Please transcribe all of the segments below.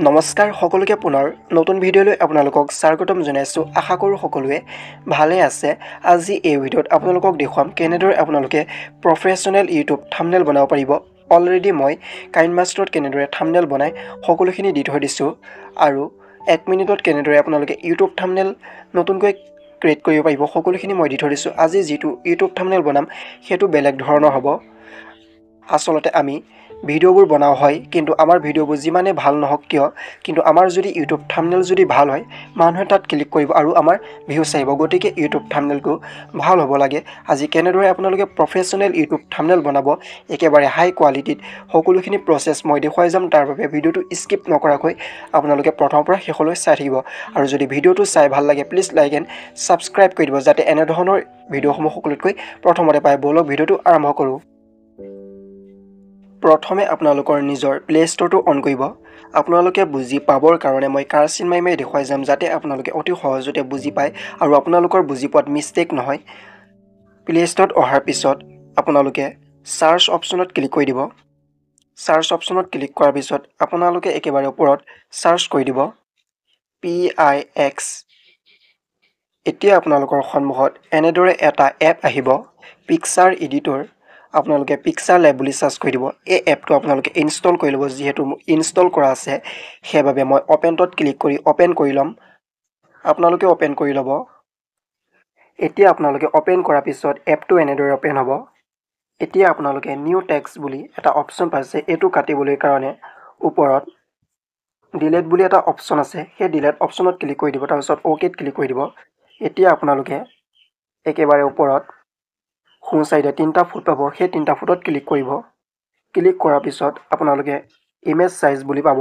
নমস্কাৰ সকলোকে পুনৰ নতুন ভিডিঅ'লৈ আপোনালোকক স্বাগতম জনাইছোঁ। আশা কৰোঁ সকলোৱে ভালে আছে। আজি এই ভিডিঅ'ত আপোনালোকক দেখুৱাম কেনেদৰে আপোনালোকে প্ৰফেশ্যনেল ইউটিউব থাম্বনেইল বনাব পাৰিব। অলৰেডি মই কাইনমাষ্টাৰত কেনেদৰে থাম্বনেইল বনাই সকলোখিনি দি থৈ দিছোঁ আৰু 1 মিনিটত কেনেদৰে আপোনালোকে ইউটিউব থাম্বনেইল নতুনকৈ ক্ৰিয়েট কৰিব পাৰিব সকলোখিনি মই দি থৈ দিছোঁ। আজি যিটো ইউটিউব থাম্বনেইল বনাম সেইটো বেলেগ ধৰণৰ হ'ব। আচলতে আমি ভিডিঅ'বোৰ বনাও হয়, কিন্তু আমাৰ ভিডিঅ'বোৰ যিমানে ভাল নহওক কিয়, কিন্তু আমাৰ যদি ইউটিউব থাম্বনেইল যদি ভাল হয়, মানুহে তাত ক্লিক কৰিব আৰু আমাৰ ভিউজ আহিব। গতিকে ইউটিউব থাম্বনেইলটো ভাল হ'ব লাগে। আজি কেনেদৰে আপোনালোকে প্ৰফেশ্যনেল ইউটিউব থাম্বনেইল বনাব একেবাৰে হাই কোৱালিটিত সকলোখিনি প্ৰচেছ মই দেখুৱাই যাম। তাৰ বাবে ভিডিঅ'টো স্কিপ নকৰাকৈ আপোনালোকে প্ৰথমৰ পৰা শেষলৈ চাই থাকিব। আৰু যদি ভিডিঅ'টো চাই ভাল লাগে প্লিজ লাইক এণ্ড ছাবস্ক্ৰাইব কৰি দিব, যাতে এনেধৰণৰ ভিডিঅ'সমূহ সকলোতকৈ প্ৰথমতে পায়। ব'লক ভিডিঅ'টো আৰম্ভ কৰোঁ। প্ৰথমে আপোনালোকৰ নিজৰ প্লে ষ্ট'ৰটো অন কৰিব। আপোনালোকে বুজি পাবৰ কাৰণে মই কাৰ্চিন মাৰি দেখুৱাই যাম, যাতে আপোনালোকে অতি সহজতে বুজি পায় আৰু আপোনালোকৰ বুজি পোৱাত মিষ্টেক নহয়। প্লে ষ্ট'ৰত অহাৰ পিছত আপোনালোকে চাৰ্চ অপশ্যনত ক্লিক কৰি দিব। চাৰ্চ অপশ্যনত ক্লিক কৰাৰ পিছত আপোনালোকে একেবাৰে ওপৰত চাৰ্চ কৰি দিব PIX। এতিয়া আপোনালোকৰ সন্মুখত এনেদৰে এটা এপ আহিব, পিকচাৰ এডিটৰ। আপোনালোকে পিকচাৰ লেব বুলি চাৰ্চ কৰি দিব। এই এপটো আপোনালোকে ইনষ্টল কৰি ল'ব। যিহেতু ইনষ্টল কৰা আছে সেইবাবে মই অপেনটোত ক্লিক কৰি অপেন কৰি ল'ম। আপোনালোকে অপেন কৰি ল'ব। এতিয়া আপোনালোকে অপেন কৰাৰ পিছত এপটো এনেদৰে অপেন হ'ব। এতিয়া আপোনালোকে নিউ টেক্সট বুলি এটা অপশ্যন পাইছে। এইটো কাটিবলৈ কাৰণে ওপৰত ডিলেট বুলি এটা অপশ্যন আছে, সেই ডিলেট অপশ্যনত ক্লিক কৰি দিব, তাৰপিছত অ'কেত ক্লিক কৰি দিব। এতিয়া আপোনালোকে একেবাৰে ওপৰত সোঁ চাইডে 3টা ফুট পাব, সেই 3টা ফুটত ক্লিক কৰিব। ক্লিক কৰাৰ পিছত আপোনালোকে ইমেজ চাইজ বুলি পাব,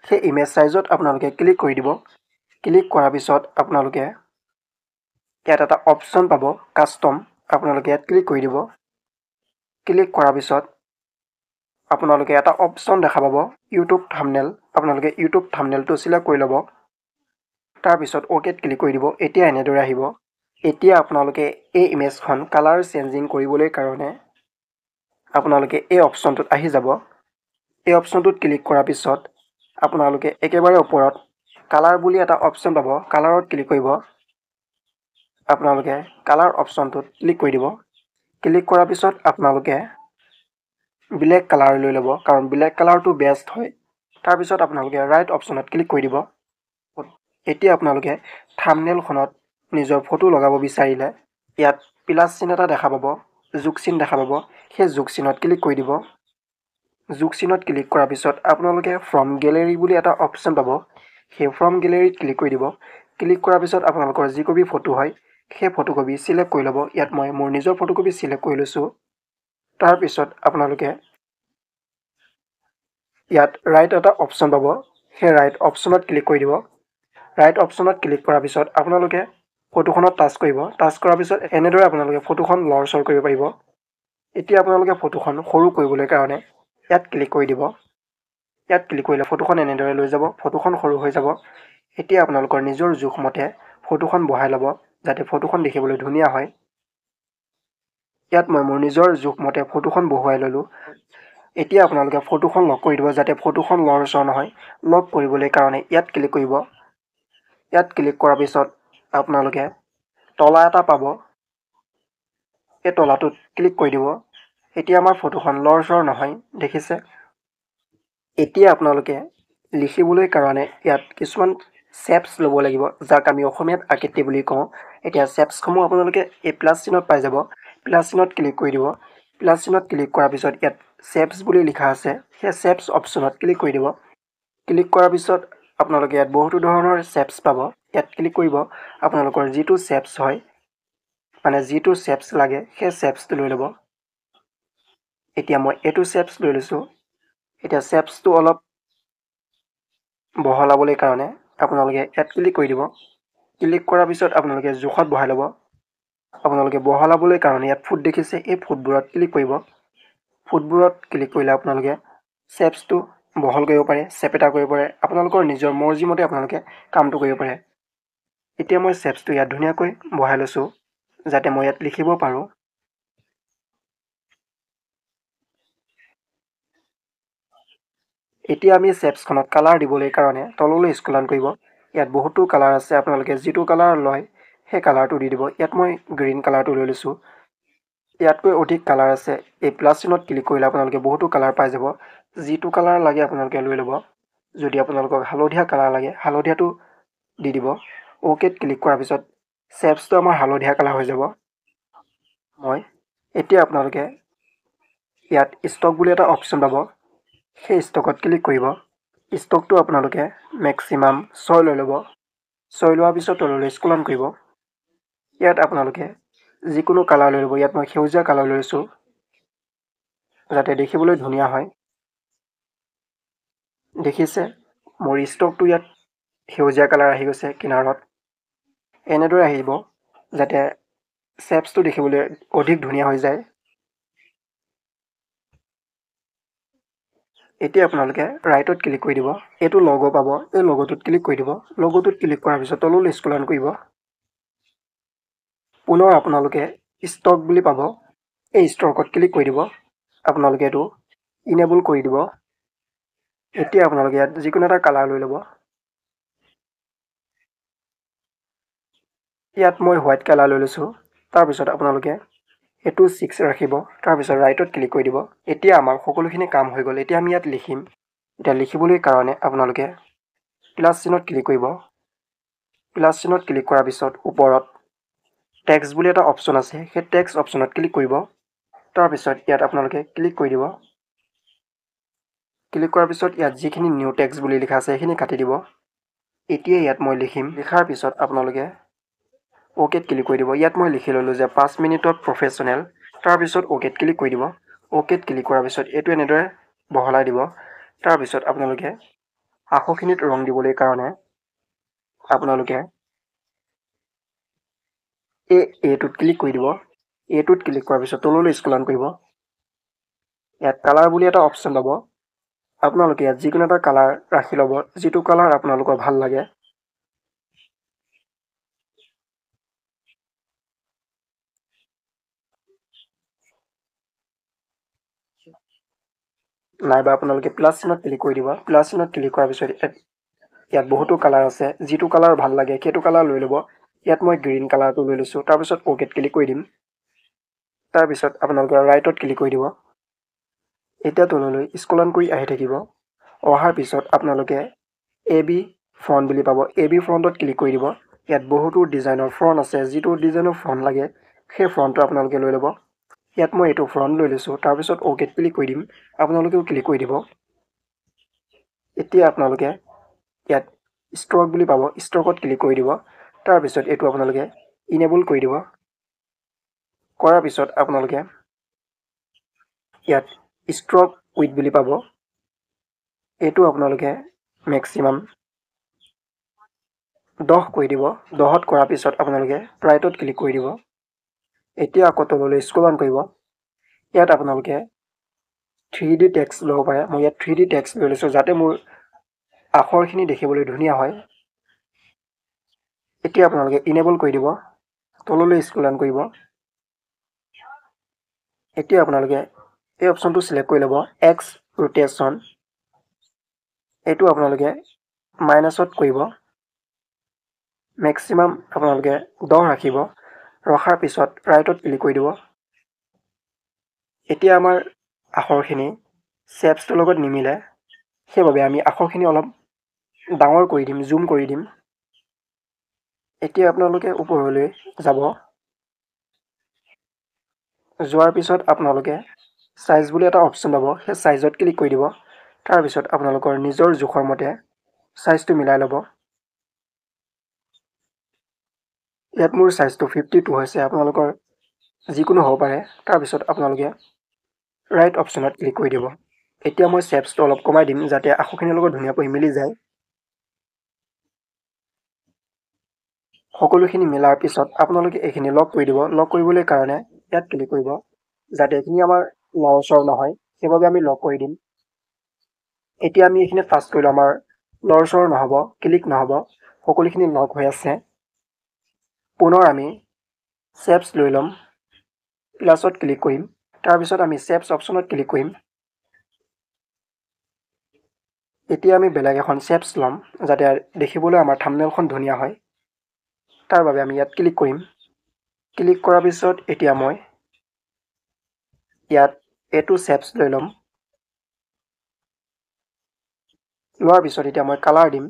সেই ইমেজ চাইজত আপোনালোকে ক্লিক কৰি দিব। ক্লিক কৰাৰ পিছত আপোনালোকে ইয়াত এটা অপশ্যন পাব কাষ্টম, আপোনালোকে ইয়াত ক্লিক কৰি দিব। ক্লিক কৰাৰ পিছত আপোনালোকে এটা অপশ্যন দেখা পাব ইউটিউব থাম্বনেইল। আপোনালোকে ইউটিউব থাম্বনেইলটো চিলেক্ট কৰি ল'ব, তাৰপিছত অ'কেত ক্লিক কৰি দিব। এতিয়া এনেদৰে আহিব। এতিয়া আপোনালোকে এই ইমেজখন কালাৰ চেঞ্জিং কৰিবলৈ কাৰণে আপোনালোকে এই অপশ্যনটোত আহি যাব। এই অপশ্যনটোত ক্লিক কৰাৰ পিছত আপোনালোকে একেবাৰে ওপৰত কালাৰ বুলি এটা অপশ্যন পাব, কালাৰত ক্লিক কৰিব। আপোনালোকে কালাৰ অপশ্যনটোত ক্লিক কৰি দিব। ক্লিক কৰাৰ পিছত আপোনালোকে ব্লেক কালাৰ লৈ ল'ব, কাৰণ ব্লেক কালাৰটো বেষ্ট হয়। তাৰপিছত আপোনালোকে ৰাইট অপশ্যনত ক্লিক কৰি দিব। এতিয়া আপোনালোকে থাম্বনেইলখনত নিজৰ ফটো লগাব বিচাৰিলে ইয়াত প্লাছ চিন এটা দেখা পাব, যোগ চিন দেখা পাব, সেই যোগ চিনত ক্লিক কৰি দিব। যোগ চিনত ক্লিক কৰাৰ পিছত আপোনালোকে ফ্ৰম গেলেৰী বুলি এটা অপশ্যন পাব, সেই ফ্ৰম গেলেৰীত ক্লিক কৰি দিব। ক্লিক কৰাৰ পিছত আপোনালোকৰ যি কপি ফটো হয় সেই ফটোকপি চিলেক্ট কৰি ল'ব। ইয়াত মই মোৰ নিজৰ ফটোকপি চিলেক্ট কৰি লৈছোঁ। তাৰপিছত আপোনালোকে ইয়াত ৰাইট এটা অপশ্যন পাব, সেই ৰাইট অপশ্যনত ক্লিক কৰি দিব। ৰাইট অপশ্যনত ক্লিক কৰাৰ পিছত আপোনালোকে ফটোখনত টাচ কৰিব। টাচ কৰাৰ পিছত এনেদৰে আপোনালোকে ফটোখন লৰচৰ কৰিব পাৰিব। এতিয়া আপোনালোকে ফটোখন সৰু কৰিবলৈ কাৰণে ইয়াত ক্লিক কৰি দিব। ইয়াত ক্লিক কৰিলে ফটোখন এনেদৰে লৈ যাব, ফটোখন সৰু হৈ যাব। এতিয়া আপোনালোকৰ নিজৰ জোখমতে ফটোখন বহাই ল'ব, যাতে ফটোখন দেখিবলৈ ধুনীয়া হয়। ইয়াত মই মোৰ নিজৰ জোখমতে ফটোখন বহুৱাই ল'লোঁ। এতিয়া আপোনালোকে ফটোখন লক কৰি দিব, যাতে ফটোখন লৰচৰ নহয়। লক কৰিবলৈ কাৰণে ইয়াত ক্লিক কৰিব। ইয়াত ক্লিক কৰাৰ পিছত আপোনালোকে তলা এটা পাব, এই তলাটোত ক্লিক কৰি দিব। এতিয়া আমাৰ ফটোখন লৰচৰ নহয়, দেখিছে। এতিয়া আপোনালোকে লিখিবলৈ কাৰণে ইয়াত কিছুমান শেপছ ল'ব লাগিব, যাক আমি অসমীয়াত আকৃতি বুলি কওঁ। এতিয়া শেপছসমূহ আপোনালোকে এই প্লাছ চিনত পাই যাব। প্লাছ চিনত ক্লিক কৰি দিব। প্লাছ চিনত ক্লিক কৰাৰ পিছত ইয়াত শেপছ বুলি লিখা আছে, সেই শেপছ অপশ্যনত ক্লিক কৰি দিব। ক্লিক কৰাৰ পিছত আপোনালোকে ইয়াত বহুতো ধৰণৰ শেপছ পাব। ইয়াত ক্লিক কৰিব। আপোনালোকৰ যিটো শেপছ হয়, মানে যিটো শেপছ লাগে সেই শেপছটো লৈ ল'ব। এতিয়া মই এইটো শেপছ লৈ লৈছোঁ। এতিয়া শেপছটো অলপ বহলাবলৈ কাৰণে আপোনালোকে ইয়াত ক্লিক কৰি দিব। ক্লিক কৰাৰ পিছত আপোনালোকে জোখত বহাই ল'ব। আপোনালোকে বহলাবলৈ কাৰণে ইয়াত ফুট দেখিছে, এই ফুটবোৰত ক্লিক কৰিব। ফুটবোৰত ক্লিক কৰিলে আপোনালোকে শেপছটো বহল কৰিব পাৰে, চেপেটা কৰিব পাৰে। আপোনালোকৰ নিজৰ মৰ্জিমতে আপোনালোকে কামটো কৰিব পাৰে। এতিয়া মই শেপছটো ইয়াত ধুনীয়াকৈ বহাই লৈছোঁ, যাতে মই ইয়াত লিখিব পাৰোঁ। এতিয়া আমি শেপছখনত কালাৰ দিবলৈ কাৰণে তললৈ স্ক্ৰল কৰিব। ইয়াত বহুতো কালাৰ আছে, আপোনালোকে যিটো কালাৰ লয় সেই কালাৰটো দি দিব। ইয়াত মই গ্ৰীণ কালাৰটো লৈ লৈছোঁ। ইয়াতকৈ অধিক কালাৰ আছে। এই প্লাছ চিনত ক্লিক কৰিলে আপোনালোকে বহুতো কালাৰ পাই যাব। যিটো কালাৰ লাগে আপোনালোকে লৈ ল'ব। যদি আপোনালোকক হালধীয়া কালাৰ লাগে হালধীয়াটো দি দিব। অ'কেত ক্লিক কৰাৰ পিছত শেপছটো আমাৰ হালধীয়া কালাৰ হৈ যাব। এতিয়া আপোনালোকে ইয়াত ষ্টক বুলি এটা অপশ্যন পাব, সেই ষ্টকত ক্লিক কৰিব। ষ্টকটো আপোনালোকে মেক্সিমাম 6 লৈ ল'ব। 6 লোৱাৰ পিছত তললৈ স্ক্ৰল কৰিব। ইয়াত আপোনালোকে যিকোনো কালাৰ লৈ ল'ব। ইয়াত মই সেউজীয়া কালাৰ লৈ লৈছোঁ যাতে দেখিবলৈ ধুনীয়া হয়। দেখিছে মোৰ ষ্টকটো ইয়াত সেউজীয়া কালাৰ আহি গৈছে কিনাৰত। এনেদৰে আহিব যাতে শেপছটো দেখিবলৈ অধিক ধুনীয়া হৈ যায়। এতিয়া আপোনালোকে ৰাইটত ক্লিক কৰি দিব। এইটো লগো পাব, এই লগোটোত ক্লিক কৰি দিব। লগোটোত ক্লিক কৰাৰ পিছত তললৈ স্ক্ৰল কৰিব। পুনৰ আপোনালোকে ষ্টক বুলি পাব, এই ষ্টকত ক্লিক কৰি দিব। আপোনালোকে এইটো ইনেবল কৰি দিব। এতিয়া আপোনালোকে ইয়াত যিকোনো এটা কালাৰ লৈ ল'ব। ইয়াত মই হোৱাইট কালাৰ লৈ লৈছোঁ। তাৰপিছত আপোনালোকে এইটো 6 ৰাখিব। তাৰপিছত ৰাইটত ক্লিক কৰি দিব। এতিয়া আমাৰ সকলোখিনি কাম হৈ গ'ল। এতিয়া আমি ইয়াত লিখিম। এতিয়া লিখিবলৈ কাৰণে আপোনালোকে প্লাছ চিনত ক্লিক কৰিব। প্লাছ চিনত ক্লিক কৰাৰ পিছত ওপৰত টেক্সট বুলি এটা অপশ্যন আছে, সেই টেক্সট অপশ্যনত ক্লিক কৰিব। তাৰপিছত ইয়াত আপোনালোকে ক্লিক কৰি দিব। ক্লিক কৰাৰ পিছত ইয়াত যিখিনি নিউ টেক্সট বুলি লিখা আছে সেইখিনি কাটি দিব। এতিয়া ইয়াত মই লিখিম। লিখাৰ পিছত আপোনালোকে অ'কেত ক্লিক কৰি দিব। ইয়াত মই লিখি ল'লোঁ যে 5 মিনিটত প্ৰফেশ্যনেল। তাৰপিছত অ'কেত ক্লিক কৰি দিব। অ'কেত ক্লিক কৰাৰ পিছত এইটো এনেদৰে বহলাই দিব। তাৰপিছত আপোনালোকে আখৰখিনিত ৰং দিবলৈ কাৰণে আপোনালোকে এইটোত ক্লিক কৰি দিব। এইটোত ক্লিক কৰাৰ পিছত তললৈ স্ক্ৰল কৰিব। ইয়াত কালাৰ বুলি এটা অপশ্যন পাব। আপোনালোকে ইয়াত যিকোনো এটা কালাৰ ৰাখি ল'ব, যিটো কালাৰ আপোনালোকৰ ভাল লাগে। নাইবা আপোনালোকে প্লাছ চিনত ক্লিক কৰি দিব। প্লাছ চিনত ক্লিক কৰাৰ পিছত ইয়াত বহুতো কালাৰ আছে, যিটো কালাৰ ভাল লাগে সেইটো কালাৰ লৈ ল'ব। ইয়াত মই গ্ৰীণ কালাৰটো লৈ লৈছোঁ। তাৰপিছত অ'কেত ক্লিক কৰি দিম। তাৰপিছত আপোনালোকে ৰাইটত ক্লিক কৰি দিব। এতিয়া তললৈ স্ক্ৰল কৰি আহি থাকিব। অহাৰ পিছত আপোনালোকে AB ফ্ৰণ্ট বুলি পাব। AB ফ্ৰণ্টত ক্লিক কৰি দিব। ইয়াত বহুতো ডিজাইনৰ ফ্ৰণ্ট আছে, যিটো ডিজাইনৰ ফ্ৰণ্ট লাগে সেই ফ্ৰণ্টটো আপোনালোকে লৈ ল'ব। ইয়াত মই এইটো ফ্ৰণ্ট লৈ লৈছোঁ। তাৰপিছত অ'কেত ক্লিক কৰি দিম। আপোনালোকেও ক্লিক কৰি দিব। এতিয়া আপোনালোকে ইয়াত ষ্টক বুলি পাব, ষ্টকত ক্লিক কৰি দিব। তাৰপিছত এইটো আপোনালোকে ইনেবল কৰি দিব। কৰাৰ পিছত আপোনালোকে ইয়াত ষ্ট্ৰক উইথ বুলি পাব। এইটো আপোনালোকে মেক্সিমাম 10 কৰি দিব। 10ত কৰাৰ পিছত আপোনালোকে ৰাইটত ক্লিক কৰি দিব। এতিয়া আকৌ তললৈ স্ক্ৰল কৰিব। ইয়াত আপোনালোকে 3D টেক্সট ল'ব পাৰে। মই ইয়াত 3D টেক্সট লৈ লৈছোঁ যাতে মোৰ আখৰখিনি দেখিবলৈ ধুনীয়া হয়। এতিয়া আপোনালোকে ইনেবল কৰি দিব। তললৈ স্ক্ৰল কৰিব। এতিয়া আপোনালোকে এই অপশ্যনটো চিলেক্ট কৰি ল'ব, এক্স ৰোটেশ্যন। এইটো আপোনালোকে মাইনাছত কৰিব। মেক্সিমাম আপোনালোকে 10 ৰাখিব। ৰখাৰ পিছত ৰাইটত ক্লিক কৰি দিব। এতিয়া আমাৰ আখৰখিনি শেপছটোৰ লগত নিমিলে, সেইবাবে আমি আখৰখিনি অলপ ডাঙৰ কৰি দিম, জুম কৰি দিম। এতিয়া আপোনালোকে ওপৰলৈ যাব। যোৱাৰ পিছত আপোনালোকে চাইজ বুলি এটা অপশ্যন পাব, সেই চাইজত ক্লিক কৰি দিব। তাৰপিছত আপোনালোকৰ নিজৰ জোখৰ মতে চাইজটো মিলাই ল'ব। ইয়াত মোৰ চাইজটো 52 হৈছে, আপোনালোকৰ যিকোনো হ'ব পাৰে। তাৰপিছত আপোনালোকে ৰাইট অপশ্যনত ক্লিক কৰি দিব। এতিয়া মই শেপছটো অলপ কমাই দিম যাতে আখৰখিনিৰ লগত ধুনীয়াকৈ মিলি যায়। সকলোখিনি মিলাৰ পিছত আপোনালোকে এইখিনি লক কৰি দিব। লক কৰিবলৈ কাৰণে ইয়াত ক্লিক কৰিব যাতে এইখিনি আমাৰ লৰচৰ নহয়, সেইবাবে আমি লক কৰি দিম। এতিয়া আমি এইখিনি টাচ কৰিলোঁ, আমাৰ লৰচৰ নহ'ব, ক্লিক নহ'ব, সকলোখিনি লক হৈ আছে। পুনৰ আমি শেপছ লৈ ল'ম। প্লাছত ক্লিক কৰিম। তাৰপিছত আমি শেপছ অপশ্যনত ক্লিক কৰিম। এতিয়া আমি বেলেগ এখন শেপছ ল'ম যাতে দেখিবলৈ আমাৰ থাম্বনেইলখন ধুনীয়া হয় তাৰ বাবে আমি ইয়াত ক্লিক কৰিম ক্লিক কৰাৰ পিছত এতিয়া মই ইয়াত এইটো শেপছ লৈ ল'ম লোৱাৰ পিছত এতিয়া মই কালাৰ দিম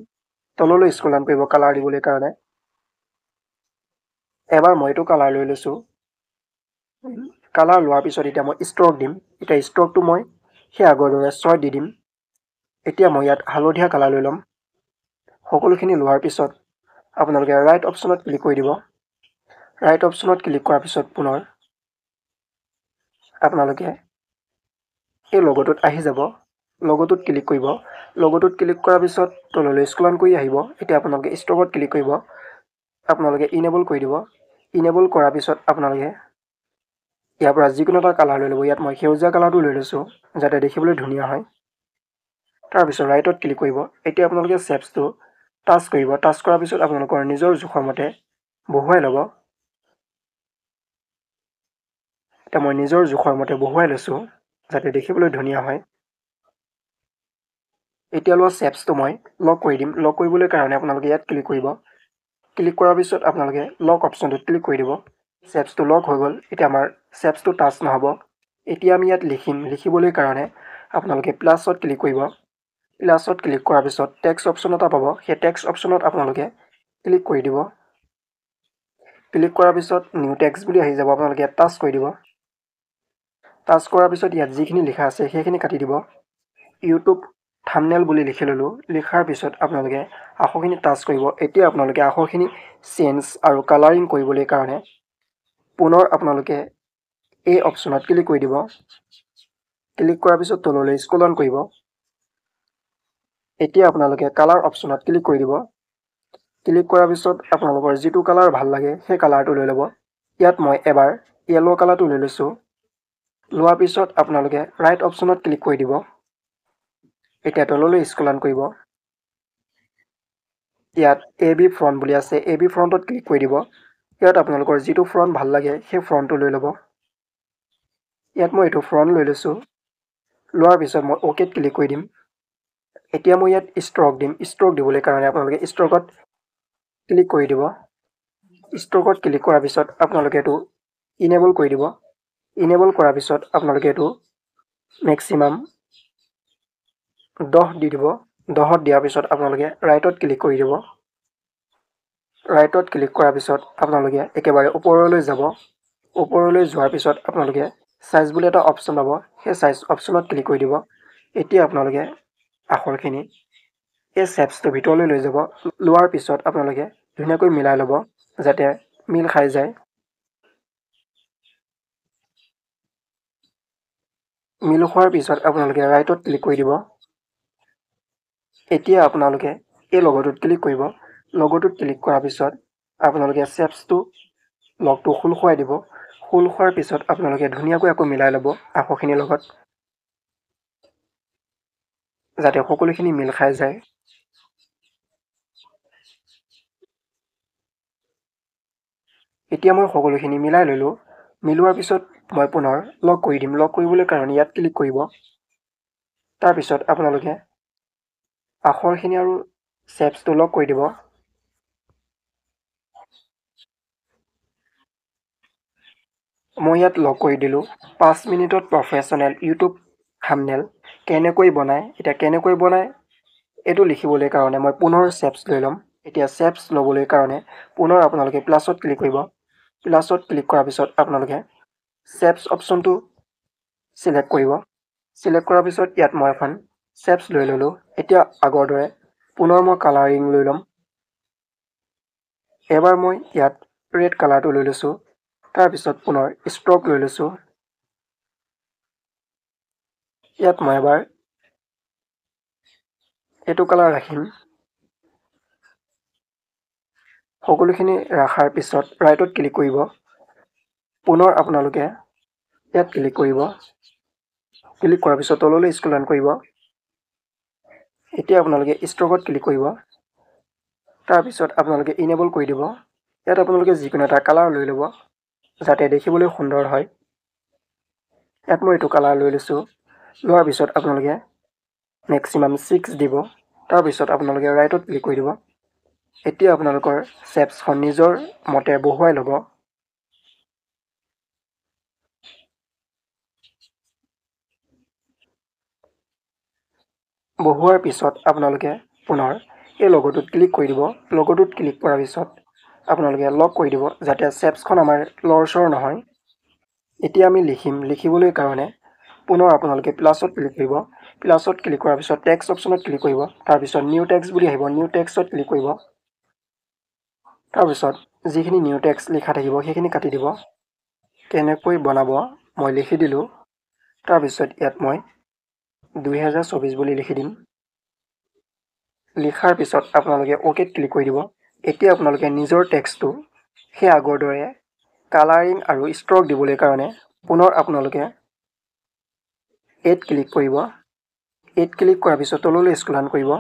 তললৈ স্ক্ৰল ডাউন কৰিব কালাৰ দিবলৈ কাৰণে এবাৰ মই এইটো কালাৰ লৈ লৈছোঁ কালাৰ লোৱাৰ পিছত এতিয়া মই ষ্ট্ৰক দিম এতিয়া ষ্ট্ৰকটো মই সেই আগৰ দৰে 6 দি দিম এতিয়া মই ইয়াত হালধীয়া কালাৰ লৈ ল'ম সকলোখিনি লোৱাৰ পিছত আপোনালোকে ৰাইট অপশ্যনত ক্লিক কৰি দিব ৰাইট অপশ্যনত ক্লিক কৰাৰ পিছত পুনৰ আপোনালোকে এই লগটোত আহি যাব লগটোত ক্লিক কৰিব লগটোত ক্লিক কৰাৰ পিছত তললৈ স্ক্ৰল ডাউন কৰি আহিব এতিয়া আপোনালোকে ষ্ট্ৰকত ক্লিক কৰিব আপোনালোকে ইনেবল কৰি দিব ইনেবল কৰাৰ পিছত আপোনালোকে ইয়াৰ পৰা যিকোনো এটা কালাৰ লৈ ল'ব ইয়াত মই সেউজীয়া কালাৰটো লৈ লৈছোঁ যাতে দেখিবলৈ ধুনীয়া হয় তাৰপিছত ৰাইটত ক্লিক কৰিব এতিয়া আপোনালোকে শেপছটো টাচ কৰিব টাচ কৰাৰ পিছত আপোনালোকৰ নিজৰ জোখৰ মতে বহুৱাই ল'ব এতিয়া মই নিজৰ জোখৰ মতে বহুৱাই লৈছোঁ যাতে দেখিবলৈ ধুনীয়া হয় এতিয়া লোৱা শেপছটো মই লক কৰি দিম লক কৰিবলৈ কাৰণে আপোনালোকে ইয়াত ক্লিক কৰিব ক্লিক কৰাৰ পিছত আপোনালোকে লক অপশ্যনটোত ক্লিক কৰি দিব শেপছটো লক হৈ গ'ল এতিয়া আমাৰ শেপছটো টাচ নহ'ব এতিয়া আমি ইয়াত লিখিবলৈ কাৰণে আপোনালোকে প্লাছত ক্লিক কৰিব প্লাছত ক্লিক কৰাৰ পিছত টেক্সট অপশ্যন এটা পাব সেই টেক্সট অপশ্যনত আপোনালোকে ক্লিক কৰি দিব ক্লিক কৰাৰ পিছত নিউ টেক্সট বুলি আহি যাব আপোনালোকে ইয়াত টাচ কৰি দিব টাচ কৰাৰ পিছত ইয়াত যিখিনি লিখা আছে সেইখিনি কাটি দিব ইউটিউব থাম্বনেইল বুলি লিখি ল'লোঁ লিখাৰ পিছত আপোনালোকে আখৰখিনি টাচ কৰিব এতিয়া আপোনালোকে আখৰখিনি চেঞ্জ আৰু কালাৰিং কৰিবলৈ কাৰণে পুনৰ আপোনালোকে এই অপশ্যনত ক্লিক কৰি দিব ক্লিক কৰাৰ পিছত তললৈ স্ক্ৰল ডাউন কৰিব এতিয়া আপোনালোকে কালাৰ অপশ্যনত ক্লিক কৰি দিব ক্লিক কৰাৰ পিছত আপোনালোকৰ যিটো কালাৰ ভাল লাগে সেই কালাৰটো লৈ ল'ব ইয়াত মই এবাৰ য়েলো কালাৰটো লৈ লৈছোঁ লোৱাৰ পিছত আপোনালোকে ৰাইট অপশ্যনত ক্লিক কৰি দিব এতিয়া তললৈ স্ক্ৰল ডাউন কৰিব ইয়াত AB ফ্ৰণ্ট বুলি আছে AB ফ্ৰণ্টত ক্লিক কৰি দিব ইয়াত আপোনালোকৰ যিটো ফ্ৰণ্ট ভাল লাগে সেই ফ্ৰণ্টটো লৈ ল'ব ইয়াত মই এইটো ফ্ৰণ্ট লৈ লৈছোঁ লোৱাৰ পিছত মই অ'কেত ক্লিক কৰি দিম এতিয়া মই ইয়াত ষ্ট্ৰক দিম ষ্ট্ৰক দিবলৈ কাৰণে আপোনালোকে ষ্ট্ৰকত ক্লিক কৰি দিব ষ্ট্ৰকত ক্লিক কৰাৰ পিছত আপোনালোকে এইটো ইনেবল কৰি দিব ইনেবল কৰাৰ পিছত আপোনালোকে এইটো মেক্সিমাম 10 দি দিব 10ত দিয়াৰ পিছত আপোনালোকে ৰাইটত ক্লিক কৰি দিব ৰাইটত ক্লিক কৰাৰ পিছত আপোনালোকে একেবাৰে ওপৰলৈ যাব ওপৰলৈ যোৱাৰ পিছত আপোনালোকে সাইজ বুলি এটা অপশ্যন পাব সেই সাইজ অপশ্যনত ক্লিক কৰি দিব এতিয়া আপোনালোকে আখৰখিনি এই শেপছটো ভিতৰলৈ লৈ যাব লোৱাৰ পিছত আপোনালোকে ধুনীয়াকৈ মিলাই ল'ব যাতে মিল খাই যায় মিল খোৱাৰ পিছত আপোনালোকে ৰাইটত ক্লিক কৰি দিব এতিয়া আপোনালোকে এই লগটোত ক্লিক কৰিব লগটোত ক্লিক কৰাৰ পিছত আপোনালোকে শেপছটো লগটো খোল খুৱাই দিব খোল খোৱাৰ পিছত আপোনালোকে ধুনীয়াকৈ আকৌ মিলাই ল'ব আখৰখিনিৰ লগত যাতে সকলোখিনি মিল খাই যায় এতিয়া মই সকলোখিনি মিলাই ল'লোঁ মিলোৱাৰ পিছত মই পুনৰ লক কৰি দিম লক কৰিবলৈ কাৰণে ইয়াত ক্লিক কৰিব তাৰপিছত আপোনালোকে আখৰখিনি আৰু শেপছটো লক কৰি দিব মই ইয়াত লক কৰি দিলোঁ 5 মিনিটত প্ৰফেশ্যনেল ইউটিউব থাম্বনেইল কেনেকৈ বনায় এতিয়া কেনেকৈ বনায় এইটো লিখিবলৈ কাৰণে মই পুনৰ শেপছ লৈ ল'ম এতিয়া শেপছ ল'বলৈ কাৰণে পুনৰ আপোনালোকে প্লাছত ক্লিক কৰিব প্লাছত ক্লিক কৰাৰ পিছত আপোনালোকে শেপছ অপশ্যনটো চিলেক্ট কৰিব চিলেক্ট কৰাৰ পিছত ইয়াত মই এখন শেপছ লৈ ল'লোঁ এতিয়া আগৰ দৰে পুনৰ মই কালাৰিং লৈ ল'ম এবাৰ মই ইয়াত ৰেড কালাৰটো লৈ লৈছোঁ তাৰপিছত পুনৰ ষ্ট্ৰক লৈ লৈছোঁ ইয়াত মই এবাৰ এইটো কালাৰ ৰাখিম সকলোখিনি ৰাখাৰ পিছত ৰাইটত ক্লিক কৰিব পুনৰ আপোনালোকে ইয়াত ক্লিক কৰিব ক্লিক কৰাৰ পিছত তললৈ স্ক্ৰল ডাউন কৰিব এতিয়া আপোনালোকে ষ্ট্ৰকত ক্লিক কৰিব তাৰপিছত আপোনালোকে ইনেবল কৰি দিব ইয়াত আপোনালোকে যিকোনো এটা কালাৰ লৈ ল'ব যাতে দেখিবলৈ সুন্দৰ হয় ইয়াত মই এইটো কালাৰ লৈ লৈছোঁ লোৱাৰ পিছত আপোনালোকে মেক্সিমাম 6 দিব। তাৰপিছত আপোনালোকে ৰাইটত ক্লিক কৰি দিব। এতিয়া আপোনালোকৰ শ্বেপছখন নিজৰ মতে বহুৱাই ল'ব। বহুৱাৰ পিছত আপোনালোকে পুনৰ এই লগটোত ক্লিক কৰি দিব। লগটোত ক্লিক কৰাৰ পিছত আপোনালোকে লক কৰি দিব যাতে শ্বেপছখন আমাৰ লৰচৰ নহয়। এতিয়া আমি লিখিবলৈ কাৰণে পুনৰ আপোনালোকে প্লাছত ক্লিক কৰিব। প্লাছত ক্লিক কৰাৰ পিছত টেক্সট অপশ্যনত ক্লিক কৰিব। তাৰপিছত নিউ টেক্সট বুলি আহিব, নিউ টেক্সটত ক্লিক কৰিব। তাৰপিছত যিখিনি নিউ টেক্সট লিখা থাকিব সেইখিনি কাটি দিব। কেনেকৈ বনাব মই লিখি দিলোঁ। তাৰপিছত ইয়াত মই 2024 বুলি লিখি দিম। লিখাৰ পিছত আপোনালোকে অ'কেত ক্লিক কৰি দিব। এতিয়া আপোনালোকে নিজৰ টেক্সটটো সেই আগৰ দৰে কালাৰিং আৰু ষ্ট্ৰক দিবলৈ কাৰণে পুনৰ আপোনালোকে এড ক্লিক কৰিব। এড ক্লিক কৰাৰ পিছত তললৈ স্ক্ৰল কৰিব।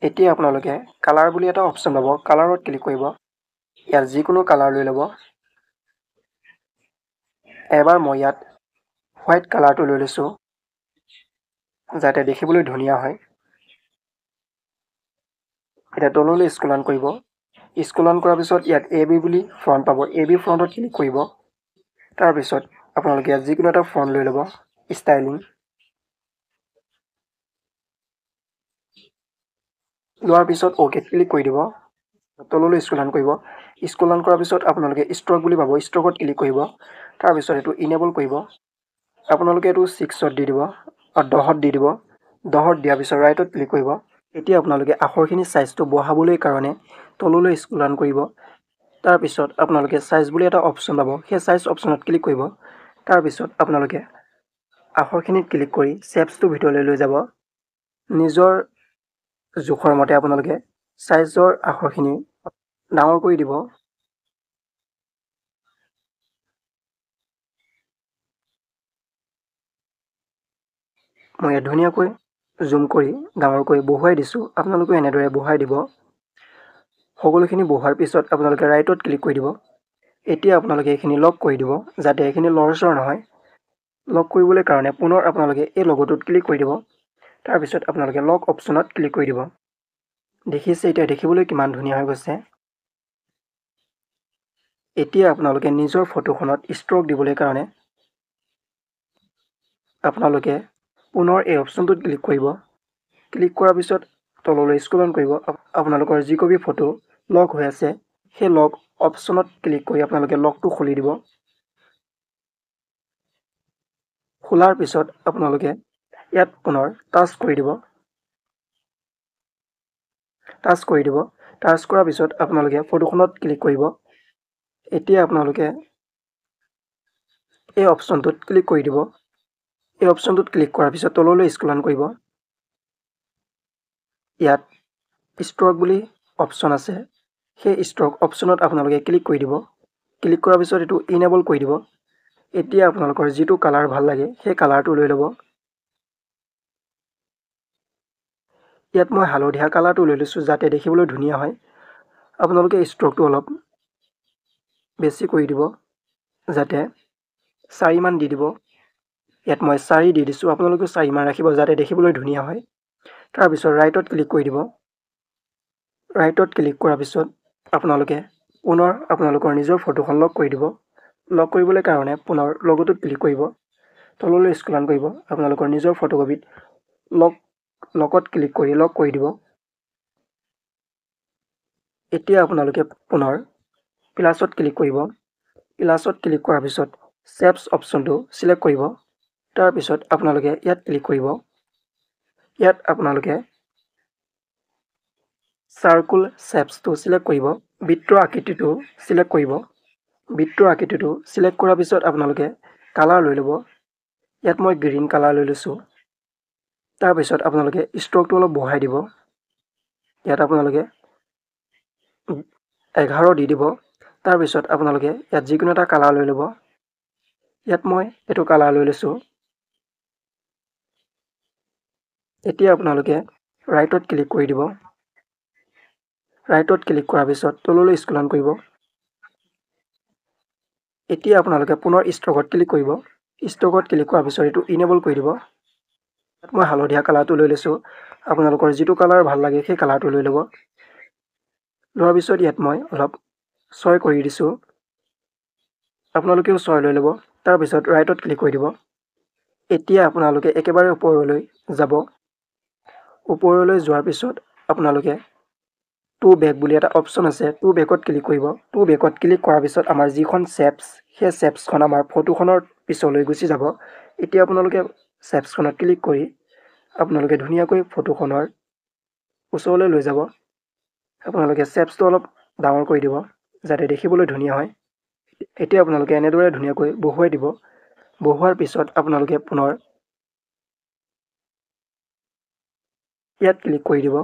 এতিয়া আপোনালোকে কালাৰ বুলি এটা অপশ্যন পাব, কালাৰত ক্লিক কৰিব। ইয়াত যিকোনো কালাৰ লৈ ল'ব। এবাৰ মই ইয়াত হোৱাইট কালাৰটো লৈ লৈছোঁ যাতে দেখিবলৈ ধুনীয়া হয়। এতিয়া তললৈ স্ক্ৰল কৰিব। স্ক্ৰল কৰাৰ পিছত ইয়াত AB বুলি ফ্ৰণ্ট পাব, AB ফ্ৰণ্টত ক্লিক কৰিব। তাৰপিছত আপোনালোকে ইয়াত যিকোনো এটা ফ্ৰণ্ট লৈ ল'ব, ষ্টাইলিং। লোৱাৰ পিছত অ'কেত ক্লিক কৰি দিব। তললৈ স্ক্ৰল কৰিব। স্ক্ৰল কৰাৰ পিছত আপোনালোকে ষ্ট্ৰক বুলি পাব, ষ্ট্ৰকত ক্লিক কৰিব। তাৰপিছত এইটো ইনেবল কৰিব। আপোনালোকে এইটো 6ত দি দিব, 10ত দি দিব। 10ত দিয়াৰ পিছত ৰাইটত ক্লিক কৰিব। এতিয়া আপোনালোকে আখৰখিনি চাইজটো বঢ়াবলৈ কাৰণে তললৈ স্ক্ৰল কৰিব। তাৰপিছত আপোনালোকে চাইজ বুলি এটা অপশ্যন পাব, সেই চাইজ অপশ্যনত ক্লিক কৰিব। তাৰপিছত আপোনালোকে আখৰখিনিত ক্লিক কৰি শ্বেপছটো ভিতৰলৈ লৈ যাব। নিজৰ জোখৰ মতে আপোনালোকে চাইজৰ আখৰখিনি ডাঙৰ কৰি দিব। মই ইয়াত ধুনীয়াকৈ জুম কৰি ডাঙৰকৈ বহুৱাই দিছোঁ। আপোনালোকে এনেদৰে বহুৱাই দিব। সকলোখিনি বহুৱাৰ পিছত আপোনালোকে ৰাইটত ক্লিক কৰি দিব। এতিয়া আপোনালোকে এইখিনি লক কৰি দিব যাতে এইখিনি লৰচৰ নহয়। লক কৰিবলৈ কাৰণে পুনৰ আপোনালোকে এই লগটোত ক্লিক কৰি দিব। তাৰপিছত আপোনালোকে লক অপশ্যনত ক্লিক কৰি দিব। দেখিছে এতিয়া দেখিবলৈ কিমান ধুনীয়া হৈ গৈছে। এতিয়া আপোনালোকে নিজৰ ফটোখনত ষ্ট্ৰক দিবলৈ কাৰণে আপোনালোকে পুনৰ এই অপশ্যনটোত ক্লিক কৰিব। ক্লিক কৰাৰ পিছত তললৈ স্ক্ৰল কৰিব। আপোনালোকৰ যি কপি ফটো লক হৈ আছে সেই লক অপশ্যনত ক্লিক কৰি আপোনালোকে লকটো খুলি দিব। খোলাৰ পিছত আপোনালোকে ইয়াত পুনৰ টাচ কৰি দিব। টাচ কৰি দিব। টাচ কৰাৰ পিছত আপোনালোকে ফটোখনত ক্লিক কৰিব। এতিয়া আপোনালোকে এই অপশ্যনটোত ক্লিক কৰি দিব। এই অপশ্যনটোত ক্লিক কৰাৰ পিছত তললৈ স্ক্ৰল কৰিব। ইয়াত ষ্ট্ৰক বুলি অপশ্যন আছে, সেই ষ্ট্ৰক অপশ্যনত আপোনালোকে ক্লিক কৰি দিব। ক্লিক কৰাৰ পিছত এইটো ইনেবল কৰি দিব। এতিয়া আপোনালোকৰ যিটো কালাৰ ভাল লাগে সেই কালাৰটো লৈ ল'ব। ইয়াত মই হালধীয়া কালাৰটো লৈ লৈছোঁ যাতে দেখিবলৈ ধুনীয়া হয়। আপোনালোকে ষ্ট্ৰকটো অলপ বেছি কৰি দিব, যাতে 4 মান দি দিব। ইয়াত মই 4 দি দিছোঁ, আপোনালোকে 4 মান ৰাখিব যাতে দেখিবলৈ ধুনীয়া হয়। তাৰপিছত ৰাইটত ক্লিক কৰি দিব। ৰাইটত ক্লিক কৰাৰ পিছত আপোনালোকে পুনৰ আপোনালোকৰ নিজৰ ফটোখন লক কৰি দিব। লক কৰিবলৈ কাৰণে পুনৰ লগটোত ক্লিক কৰিব। তললৈ স্ক্ৰল কৰিব। আপোনালোকৰ নিজৰ ফটোকপিত লকত ক্লিক কৰি লক কৰি দিব। এতিয়া আপোনালোকে পুনৰ প্লাছত ক্লিক কৰিব। প্লাছত ক্লিক কৰাৰ পিছত শ্বেপছ অপশ্যনটো চিলেক্ট কৰিব। তাৰপিছত আপোনালোকে ইয়াত ক্লিক কৰিব। ইয়াত আপোনালোকে চাৰ্কুল শ্বেপছটো চিলেক্ট কৰিব। বৃত্তৰ আকৃতিটো চিলেক্ট কৰিব। বৃত্তৰ আকৃতিটো চিলেক্ট কৰাৰ পিছত আপোনালোকে কালাৰ লৈ ল'ব। ইয়াত মই গ্ৰীণ কালাৰ লৈ লৈছোঁ। তাৰপিছত আপোনালোকে ষ্ট্ৰকটো অলপ বঢ়াই দিব। ইয়াত আপোনালোকে 11 দি দিব। তাৰপিছত আপোনালোকে ইয়াত যিকোনো এটা কালাৰ লৈ ল'ব। ইয়াত মই এইটো কালাৰ লৈ লৈছোঁ। এতিয়া আপোনালোকে ৰাইটত ক্লিক কৰি দিব। ৰাইটত ক্লিক কৰাৰ পিছত তললৈ স্ক্ৰল কৰিব। এতিয়া আপোনালোকে পুনৰ ষ্ট্ৰকত ক্লিক কৰিব। ষ্ট্ৰকত ক্লিক কৰাৰ পিছত এইটো ইনেবল কৰি দিব। মই হালধীয়া কালাৰটো লৈ লৈছোঁ। আপোনালোকৰ যিটো কালাৰ ভাল লাগে সেই কালাৰটো লৈ ল'ব। লোৱাৰ পিছত ইয়াত মই অলপ ছয় কৰি দিছোঁ। আপোনালোকেও ছয় লৈ ল'ব। তাৰপিছত ৰাইটত ক্লিক কৰি দিব। এতিয়া আপোনালোকে একেবাৰে ওপৰলৈ যাব। ওপৰলৈ যোৱাৰ পিছত আপোনালোকে টু বেক বুলি এটা অপশ্যন আছে, টু বেকত ক্লিক কৰিব। টু বেকত ক্লিক কৰাৰ পিছত আমাৰ যিখন চেপছ, সেই চেপছখন আমাৰ ফটোখনৰ পিছলৈ গুচি যাব। এতিয়া আপোনালোকে চেপছখনত ক্লিক কৰি আপোনালোকে ধুনীয়াকৈ ফটোখনৰ ওচৰলৈ লৈ যাব। আপোনালোকে চেপছটো অলপ ডাঙৰ কৰি দিব যাতে দেখিবলৈ ধুনীয়া হয়। এতিয়া আপোনালোকে এনেদৰে ধুনীয়াকৈ বহুৱাই দিব। বহুৱাৰ পিছত আপোনালোকে পুনৰ ইয়াত ক্লিক কৰি দিব।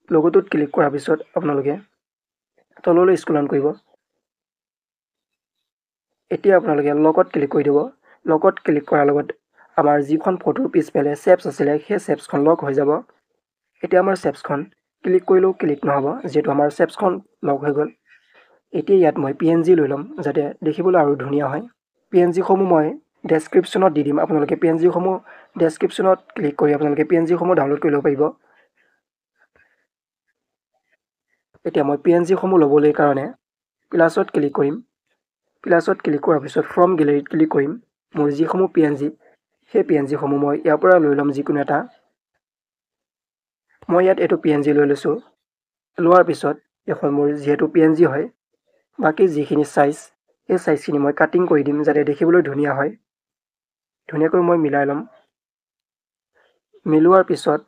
লগোটোত ক্লিক কৰাৰ পিছত আপোনালোকে তললৈ স্ক্ৰল কৰিব। এতিয়া আপোনালোকে লগত ক্লিক কৰি দিব। লগত ক্লিক কৰাৰ লগত আমাৰ যিখন ফটোৰ পিছফালে চেপছ আছিলে সেই চেপছখন লক হৈ যাব। এতিয়া আমাৰ চেপছখন ক্লিক কৰিলেও ক্লিক নহ'ব যিহেতু আমাৰ চেপছখন লক হৈ গ'ল। এতিয়া ইয়াত মই PNG লৈ ল'ম যাতে দেখিবলৈ আৰু ধুনীয়া হয়। PNGসমূহ মই ডেছক্ৰিপশ্যনত দি দিম। আপোনালোকে PNGসমূহ ডেছক্ৰিপশ্যনত ক্লিক কৰি আপোনালোকে PNGসমূহ ডাউনলোড কৰি ল'ব পাৰিব। এতিয়া মই PNGসমূহ ল'বলৈ কাৰণে প্লাছত ক্লিক কৰিম। প্লাছত ক্লিক কৰাৰ পিছত ফ্ৰম গেলেৰীত ক্লিক কৰিম। মোৰ যিসমূহ PNG সেই PNGসমূহ মই ইয়াৰ পৰা লৈ ল'ম যিকোনো এটা। মই ইয়াত এইটো PNG লৈ লৈছোঁ। লোৱাৰ পিছত এখন মোৰ যিহেতু PNG হয়, বাকী যিখিনি চাইজ সেই চাইজখিনি মই কাটিং কৰি দিম যাতে দেখিবলৈ ধুনীয়া হয়। ধুনীয়াকৈ মই মিলাই ল'ম। মিলোৱাৰ পিছত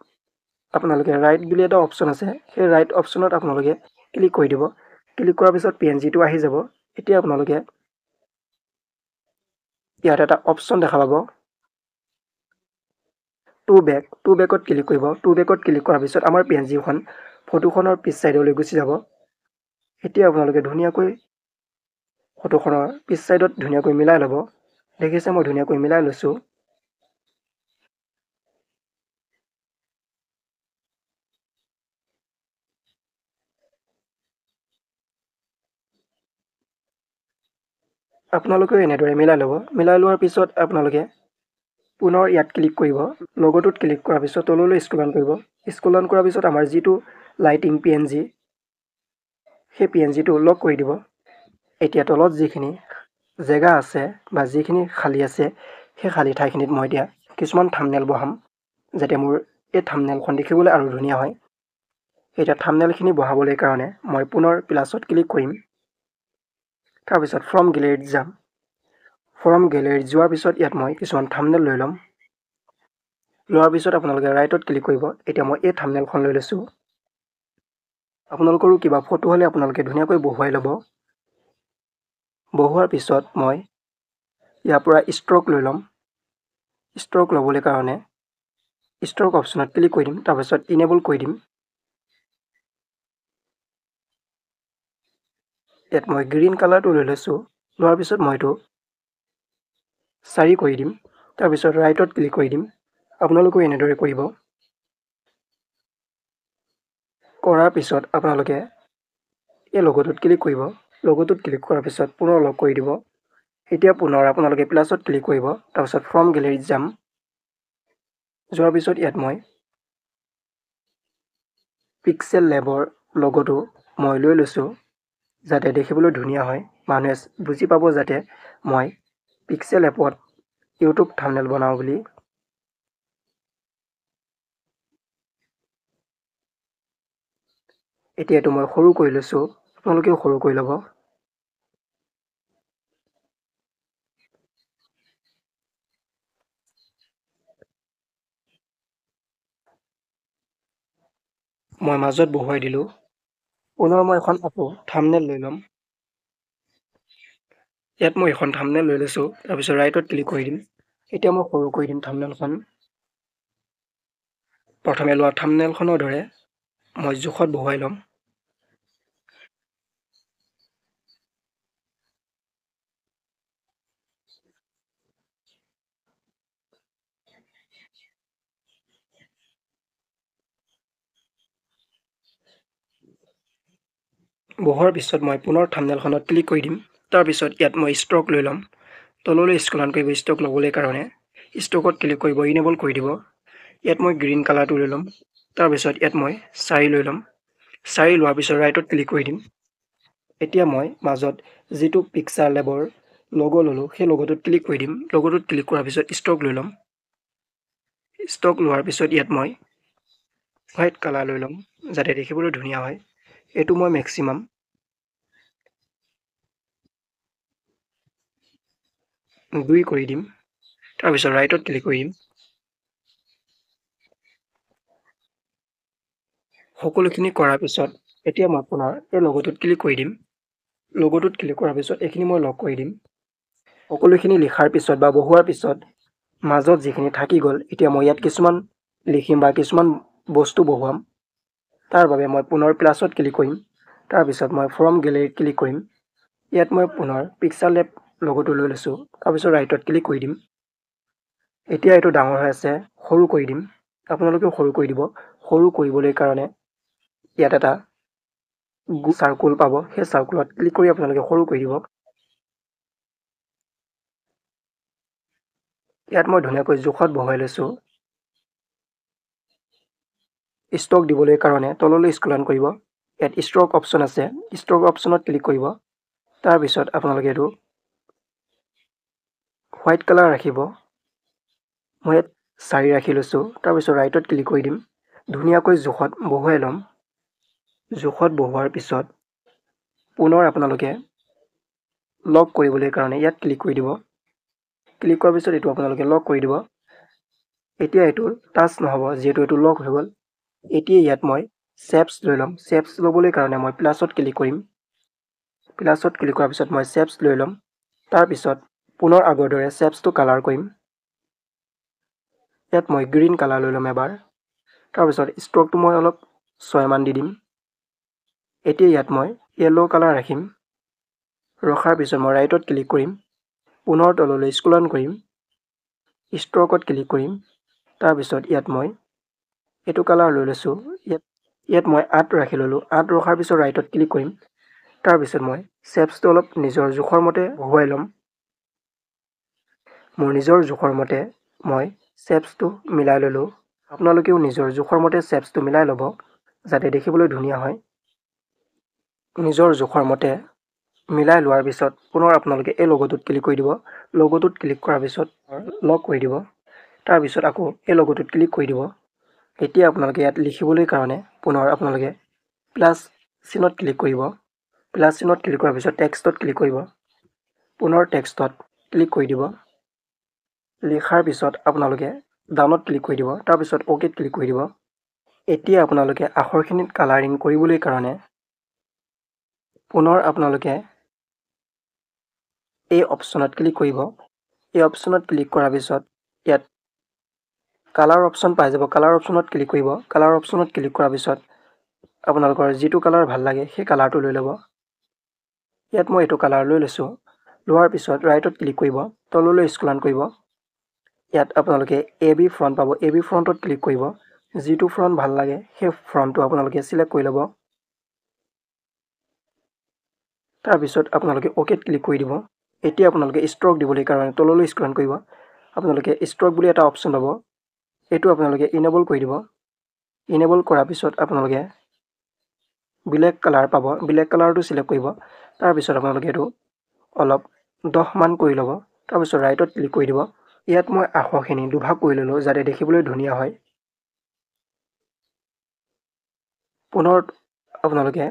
আপোনালোকে ৰাইট বুলি এটা অপশ্যন আছে, সেই ৰাইট অপশ্যনত আপোনালোকে ক্লিক কৰি দিব। ক্লিক কৰাৰ পিছত PNGটো আহি যাব। এতিয়া আপোনালোকে ইয়াত এটা অপশ্যন দেখা পাব, টু বেকত ক্লিক কৰিব। টু বেকত ক্লিক কৰাৰ পিছত আমাৰ PNGখন ফটোখনৰ পিছ চাইডলৈ গুচি যাব। এতিয়া আপোনালোকে ধুনীয়াকৈ ফটোখনৰ পিছ চাইডত ধুনীয়াকৈ মিলাই ল'ব। দেখিছে মই ধুনীয়াকৈ মিলাই লৈছোঁ। আপোনালোকেও এনেদৰে মিলাই ল'ব। মিলাই লোৱাৰ পিছত আপোনালোকে পুনৰ ইয়াত ক্লিক কৰিব। লগোটোত ক্লিক কৰাৰ পিছত তললৈ স্ক্ৰল কৰিব। স্ক্ৰল কৰাৰ পিছত আমাৰ যিটো লাইটিং PNG সেই PNGটো লক কৰি দিব। এতিয়া তলত যিখিনি জেগা আছে বা যিখিনি খালী আছে সেই খালী ঠাইখিনিত মই এতিয়া কিছুমান থাম্বনেইল বহাম যাতে মোৰ এই থাম্বনেইলখন দেখিবলৈ আৰু ধুনীয়া হয়। এতিয়া থাম্বনেইলখিনি বহাবলৈ কাৰণে মই পুনৰ প্লাছত ক্লিক কৰিম। তাৰপিছত ফ্ৰম গেলেৰীত যাম। ফ্ৰম গেলেৰীত যোৱাৰ পিছত ইয়াত মই কিছুমান থাম্বনেইল লৈ ল'ম। লোৱাৰ পিছত আপোনালোকে ৰাইটত ক্লিক কৰিব। এতিয়া মই এই থাম্বনেইলখন লৈ লৈছোঁ। আপোনালোকৰো কিবা ফটো হ'লে আপোনালোকে ধুনীয়াকৈ বহুৱাই ল'ব। বহুৱাৰ পিছত মই ইয়াৰ পৰা ষ্ট্ৰক লৈ ল'ম। ষ্ট্ৰক ল'বলৈ কাৰণে ষ্ট্ৰক অপশ্যনত ক্লিক কৰি দিম। তাৰপিছত ইনেবল কৰি দিম। ইয়াত মই গ্ৰীণ কালাৰটো লৈ লৈছোঁ। লোৱাৰ পিছত মই এইটো 4 কৰি দিম। তাৰপিছত ৰাইটত ক্লিক কৰি দিম। আপোনালোকেও এনেদৰে কৰিব। কৰাৰ পিছত আপোনালোকে এই লগোটোত ক্লিক কৰিব। লগোটোত ক্লিক কৰাৰ পিছত পুনৰ লক কৰি দিব। এতিয়া পুনৰ আপোনালোকে প্লাছত ক্লিক কৰিব। তাৰপিছত ফ্ৰম গেলেৰীত যাম। যোৱাৰ পিছত ইয়াত মই পিক্সেল লেবৰ লগোটো মই লৈ লৈছোঁ যাতে দেখিবলৈ ধুনীয়া হয়। মানুহে বুজি পাব যাতে মই পিক্সেল এপত ইউটিউব থাম্বনেইল বনাওঁ বুলি। এতিয়া এইটো মই সৰু কৰি লৈছোঁ। আপোনালোকেও সৰু কৰি ল'ব। মই মাজত বহুৱাই দিলোঁ। পুনৰ মই এখন আকৌ থাম্বনেইল লৈ ল'ম। ইয়াত মই এখন থাম্বনেইল লৈ লৈছোঁ। তাৰপিছত ৰাইটত ক্লিক কৰি দিম। এতিয়া মই সৰু কৰি দিম থাম্বনেইলখন। প্ৰথমে লোৱা থাম্বনেইলখনৰ দৰে মই জোখত বহুৱাই ল'ম। বহুৱাৰ পিছত মই পুনৰ থাম্বনেইলখনত ক্লিক কৰি দিম। তাৰপিছত ইয়াত মই ষ্ট্ৰক লৈ ল'ম। তললৈ স্ক্ৰল কৰিব ষ্ট্ৰক ল'বলৈ কাৰণে ষ্ট্ৰকত ক্লিক কৰিব, ইনেবল কৰি দিব। ইয়াত মই গ্ৰীণ কালাৰটো লৈ ল'ম। তাৰপিছত ইয়াত মই 4 লৈ ল'ম। 4 লোৱাৰ পিছত ৰাইটত ক্লিক কৰি দিম। এতিয়া মই মাজত যিটো পিক্সাৰ লেবৰ লগো ল'লোঁ সেই লগোটোত ক্লিক কৰি দিম। লগোটোত ক্লিক কৰাৰ পিছত ষ্টক লৈ ল'ম। ষ্টক লোৱাৰ পিছত ইয়াত মই হোৱাইট কালাৰ লৈ ল'ম যাতে দেখিবলৈ ধুনীয়া হয়। এইটো মই মেক্সিমাম 2 কৰি দিম। তাৰপিছত ৰাইটত ক্লিক কৰি দিম। সকলোখিনি কৰাৰ পিছত এতিয়া মই পুনৰ এই লগোটোত ক্লিক কৰি দিম। লগোটোত ক্লিক কৰাৰ পিছত এইখিনি মই লক কৰি দিম। সকলোখিনি লিখাৰ পিছত বা বহুৱাৰ পিছত মাজত যিখিনি থাকি গ'ল, এতিয়া মই ইয়াত কিছুমান লিখিম বা কিছুমান বস্তু বহুৱাম। তাৰ বাবে মই পুনৰ প্লাছত ক্লিক কৰিম। তাৰপিছত মই ফ্ৰম গেলেৰীত ক্লিক কৰিম। ইয়াত মই পুনৰ পিক্সাৰ লেব লগোটো লৈ লৈছোঁ। তাৰপিছত ৰাইটত ক্লিক কৰি দিম। এতিয়া এইটো ডাঙৰ হৈ আছে, সৰু কৰি দিম। আপোনালোকেও সৰু কৰি দিব। সৰু কৰিবলৈ কাৰণে ইয়াত এটা চাৰ্কুল পাব। সেই চাৰ্কুলত ক্লিক কৰি আপোনালোকে সৰু কৰি দিব। ইয়াত মই ধুনীয়াকৈ জোখত বহুৱাই লৈছোঁ। ষ্টক দিবলৈ কাৰণে তললৈ স্ক্ৰল কৰিব। ইয়াত ষ্ট্ৰক অপশ্যন আছে। ষ্ট্ৰক অপশ্যনত ক্লিক কৰিব। তাৰপিছত আপোনালোকে এইটো হোৱাইট কালাৰ ৰাখিব। মই ইয়াত 4 ৰাখি লৈছোঁ। তাৰপিছত ৰাইটত ক্লিক কৰি দিম। ধুনীয়াকৈ জোখত বহুৱাই ল'ম। জোখত বহুৱাৰ পিছত পুনৰ আপোনালোকে লক কৰিবলৈ কাৰণে ইয়াত ক্লিক কৰি দিব। ক্লিক কৰাৰ পিছত এইটো আপোনালোকে লক কৰি দিব। এতিয়া এইটো টাচ নহ'ব যিহেতু এইটো লক হৈ গ'ল। এতিয়া ইয়াত মই শ্বেপছ লৈ ল'ম। শ্বেপছ ল'বলৈ কাৰণে মই প্লাছত ক্লিক কৰিম। প্লাছত ক্লিক কৰাৰ পিছত মই শ্বেপছ লৈ ল'ম। তাৰপিছত পুনৰ আগৰ দৰে শ্বেপছটো কালাৰ কৰিম। ইয়াত মই গ্ৰীণ কালাৰ লৈ ল'ম এবাৰ। তাৰপিছত ষ্ট্ৰকটো মই অলপ 6 মান দি দিম। এতিয়া ইয়াত মই য়েল্ল' কালাৰ ৰাখিম। ৰখাৰ পিছত মই ৰাইটত ক্লিক কৰিম। পুনৰ তললৈ স্ক্ৰল কৰিম। ষ্ট্ৰকত ক্লিক কৰিম। তাৰপিছত ইয়াত মই এইটো কালাৰ লৈ লৈছোঁ। ইয়াত মই 8 ৰাখি ল'লোঁ। 8 ৰখাৰ পিছত ৰাইটত ক্লিক কৰিম। তাৰপিছত মই শ্বেপছটো অলপ নিজৰ জোখৰ মতে বহুৱাই ল'ম। মোৰ নিজৰ জোখৰ মতে মই শ্বেপছটো মিলাই ল'লোঁ। আপোনালোকেও নিজৰ জোখৰ মতে শ্বেপছটো মিলাই ল'ব যাতে দেখিবলৈ ধুনীয়া হয়। নিজৰ জোখৰ মতে মিলাই লোৱাৰ পিছত পুনৰ আপোনালোকে এই লগোটোত ক্লিক কৰি দিব। লগোটোত ক্লিক কৰাৰ পিছত লক কৰি দিব। তাৰপিছত আকৌ এই লগোটোত ক্লিক কৰি দিব। এতিয়া আপোনালোকে ইয়াত লিখিবলৈ কাৰণে পুনৰ আপোনালোকে প্লাছ চিনত ক্লিক কৰিব। প্লাছ চিনত ক্লিক কৰাৰ পিছত টেক্সটত ক্লিক কৰিব। পুনৰ টেক্সটত ক্লিক কৰি দিব। লিখাৰ পিছত আপোনালোকে ডানত ক্লিক কৰি দিব। তাৰপিছত অ'কেত ক্লিক কৰি দিব। এতিয়া আপোনালোকে আখৰখিনিত কালাৰিং কৰিবলৈ কাৰণে পুনৰ আপোনালোকে এই অপশ্যনত ক্লিক কৰিব। এই অপশ্যনত ক্লিক কৰাৰ পিছত ইয়াত কালাৰ অপশ্যন পাই যাব। কালাৰ অপশ্যনত ক্লিক কৰিব। কালাৰ অপশ্যনত ক্লিক কৰাৰ পিছত আপোনালোকৰ যিটো কালাৰ ভাল লাগে সেই কালাৰটো লৈ ল'ব। ইয়াত মই এইটো কালাৰ লৈ লৈছোঁ। লোৱাৰ পিছত ৰাইটত ক্লিক কৰিব। তললৈ স্ক্ৰল কৰিব। ইয়াত আপোনালোকে AB ফ্ৰণ্ট পাব। AB ফ্ৰণ্টত ক্লিক কৰিব। যিটো ফ্ৰণ্ট ভাল লাগে সেই ফ্ৰণ্টটো আপোনালোকে চিলেক্ট কৰি ল'ব। তাৰপিছত আপোনালোকে অ'কেত ক্লিক কৰি দিব। এতিয়া আপোনালোকে ষ্ট্ৰক দিবলৈ কাৰণে তললৈ স্ক্ৰল কৰিব। আপোনালোকে ষ্ট্ৰক বুলি এটা অপশ্যন পাব। এইটো আপোনালোকে ইনেবল কৰি দিব। ইনেবল কৰাৰ পিছত আপোনালোকে ব্লেক কালাৰ পাব। ব্লেক কালাৰটো চিলেক্ট কৰিব। তাৰপিছত আপোনালোকে এইটো অলপ 10 মান কৰি ল'ব। তাৰপিছত ৰাইটত ক্লিক কৰি দিব। ইয়াত মই আখৰখিনি দুভাগ কৰি ল'লোঁ যাতে দেখিবলৈ ধুনীয়া হয়। পুনৰ আপোনালোকে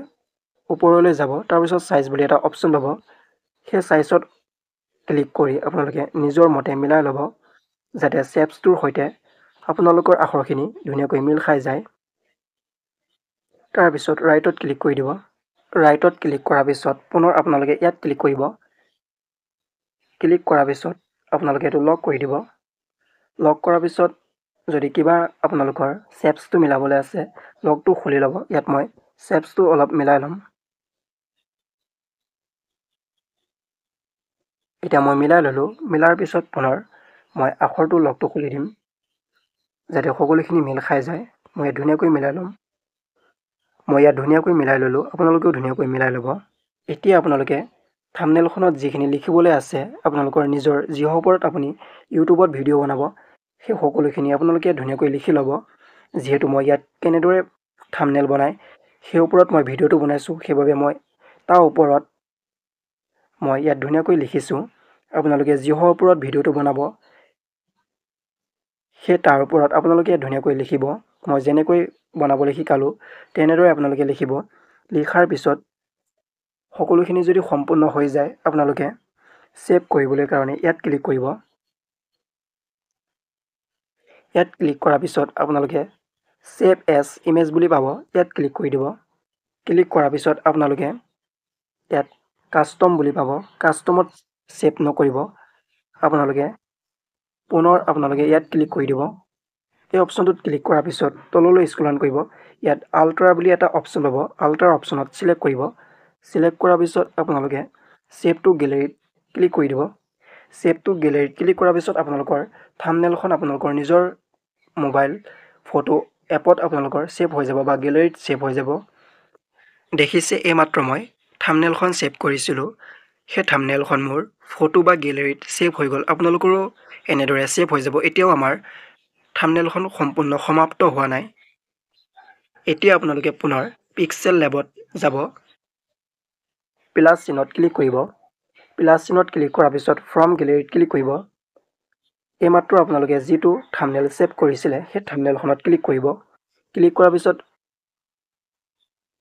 ওপৰলৈ যাব। তাৰপিছত চাইজ বুলি এটা অপশ্যন পাব। সেই চাইজত ক্লিক কৰি আপোনালোকে নিজৰ মতে মিলাই ল'ব যাতে শ্বেপছটোৰ সৈতে আপোনালোকৰ আখৰখিনি ধুনীয়াকৈ মিল খাই যায়। তাৰপিছত ৰাইটত ক্লিক কৰি দিব। ৰাইটত ক্লিক কৰাৰ পিছত পুনৰ আপোনালোকে ইয়াত ক্লিক কৰিব। ক্লিক কৰাৰ পিছত আপোনালোকে এইটো লক কৰি দিব। লক কৰাৰ পিছত যদি কিবা আপোনালোকৰ শ্বেপছটো মিলাবলৈ আছে লগটো খুলি ল'ব। ইয়াত মই শ্বেপছটো অলপ মিলাই ল'ম। এতিয়া মই মিলাই ল'লোঁ। মিলাৰ পিছত পুনৰ মই আখৰটো লগটো খুলি দিম যাতে সকলোখিনি মিল খাই যায়। মই ইয়াত ধুনীয়াকৈ মিলাই ল'ম। মই ইয়াত ধুনীয়াকৈ মিলাই ল'লোঁ। আপোনালোকেও ধুনীয়াকৈ মিলাই ল'ব। এতিয়া আপোনালোকে থাম্বনেইলখনত যিখিনি লিখিবলৈ আছে আপোনালোকৰ নিজৰ যিহৰ ওপৰত আপুনি ইউটিউবত ভিডিঅ' বনাব সেই সকলোখিনি আপোনালোকে ধুনীয়াকৈ লিখি ল'ব যিহেতু মই ইয়াত কেনেদৰে থাম্বনেল বনাই সেই ওপৰত মই ভিডিঅ'টো বনাইছোঁ সেইবাবে মই তাৰ ওপৰত মই ইয়াত ধুনীয়াকৈ লিখিছোঁ আপোনালোকে যিহৰ ওপৰত ভিডিঅ'টো বনাব সেই তাৰ ওপৰত আপোনালোকে ধুনীয়াকৈ লিখিব মই যেনেকৈ বনাবলৈ শিকালোঁ তেনেদৰে আপোনালোকে লিখিব লিখাৰ পিছত সকলোখিনি যদি সম্পূৰ্ণ হৈ যায় আপোনালোকে সেভ কৰিবলৈ কাৰণে ইয়াত ক্লিক কৰিব ইয়াত ক্লিক কৰাৰ পিছত আপোনালোকে সেভ এজ ইমেজ বুলি পাব ইয়াত ক্লিক কৰি দিব ক্লিক কৰাৰ পিছত আপোনালোকে ইয়াত কাষ্টম বুলি পাব কাষ্টমত সেভ নকৰিব আপোনালোকে পুনৰ আপোনালোকে ইয়াত ক্লিক কৰি দিব এই অপশ্যনটোত ক্লিক কৰাৰ পিছত তললৈ স্ক্ৰল কৰিব ইয়াত আল্ট্ৰা বুলি এটা অপশ্যন পাব আল্ট্ৰা অপশ্যনত সিলেক্ট কৰিব সিলেক্ট কৰাৰ পিছত আপোনালোকে সেভ টু গেলেৰীত ক্লিক কৰি দিব সেভ টু গেলেৰীত ক্লিক কৰাৰ পিছত আপোনালোকৰ থাম্বনেলখন আপোনালোকৰ নিজৰ মোবাইল ফটো এপত আপোনালোকৰ সেভ হৈ যাব বা গেলেৰীত সেভ হৈ যাব দেখিছে এইমাত্ৰ মই থাম্বনেলখন সেভ কৰিছিলোঁ সেই থাম্বনেলখন মোৰ ফটো বা গেলেৰীত সেভ হৈ গ'ল আপোনালোকৰো এনেদৰে সেভ হৈ যাব এতিয়াও আমাৰ থাম্বনেলখন সম্পূৰ্ণ সমাপ্ত হোৱা নাই এতিয়া আপোনালোকে পুনৰ পিক্সেল লেবত যাব প্লাছ চিনত ক্লিক কৰিব প্লাছ চিনত ক্লিক কৰাৰ পিছত ফ্ৰম গেলেৰীত ক্লিক কৰিব এইমাত্ৰ আপোনালোকে যিটো থাম্বনেল সেভ কৰিছিলে সেই থাম্বনেলখনত ক্লিক কৰিব ক্লিক কৰাৰ পিছত